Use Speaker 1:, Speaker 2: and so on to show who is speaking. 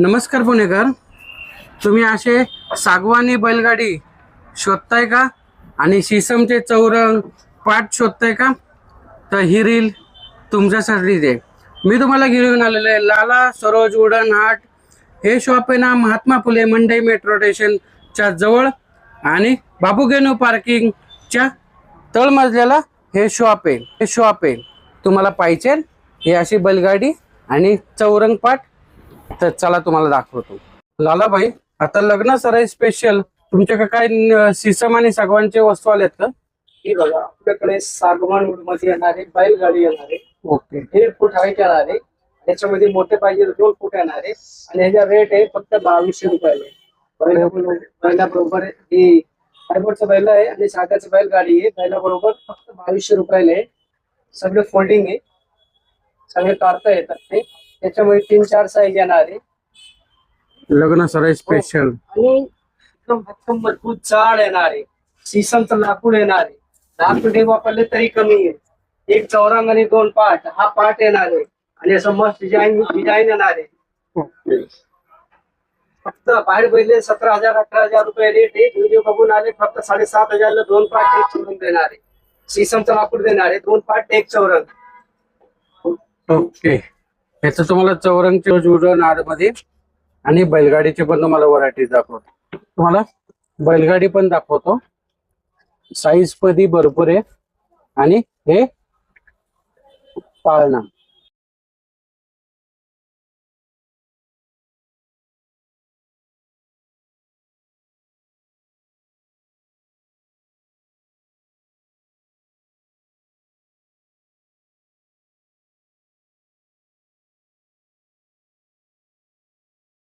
Speaker 1: नमस्कार पुणेकर. तुम्ही असे सागवानी बैलगाडी शोधताय का आणि शीसमचे चौरंग पाट शोधताय का? तर ही रील तुमच्यासाठीच आहे. मी तुम्हाला घेऊन आलेलो आहे लाला सरोज वुडन हाट. हे शॉप आहे ना महात्मा फुले मंडई मेट्रो स्टेशनच्या जवळ आणि बाबूगेनू पार्किंगच्या तळमजल्याला हे शॉप आहे. तुम्हाला पाहिजे हे अशी बैलगाडी आणि चौरंग पाट. तर चला तुम्हाला दाखवतो. लालाबाई, आता लग्न सराई स्पेशल तुमच्याकडे काय सिसम आणि सागवानचे वस्तू आल्यात का?
Speaker 2: हे बघा, आपल्याकडे सागवान वूड मध्ये येणारे बैलगाडी येणारे
Speaker 1: ओके.
Speaker 2: 1.5 फूट हाईट येणारे. त्याच्यामध्ये मोठे पाहिजे 2 फूट येणारे आणि ह्याचा रेट आहे फक्त 2200 रुपये. बैलाबरोबर ही फायबरचं बैल आहे आणि सागाचं बैलगाडी आहे. बैलाबरोबर फक्त 2200 रुपयाला आहे. सगळे फोल्डिंग आहे, सगळे काढता येतात ते. त्याच्यामध्ये 3-4 साईज येणार आहे
Speaker 1: लग्न सराई स्पेशल.
Speaker 2: आणि एकदम भक्कम मजबूत जाड येणार आहे. शीसमचं लाकूड येणार आहे. लाकूड हे वापरले तरी कमी आहे. एक चौरंग आणि 2 पाट, हा पाट येणार आहे आणि असं मस्त डिझाईन येणार आहे. फक्त बाहेर पहिले 17,000-18,000 रुपये रेट आहे. व्हिडिओ बघून आले फक्त 7,500 ला 2 पाट एक चौरंग देणार आहे. शीसमचं लाकूड देणार आहे, 2 पाट एक चौरंग.
Speaker 1: ओके. याचं तुम्हाला चौरंगचे जुडन आतमध्ये आणि बैलगाडीचे पण तुम्हाला व्हरायटी दाखवतो. तुम्हाला बैलगाडी पण दाखवतो. साईज पदी भरपूर आहे आणि हे पाळणा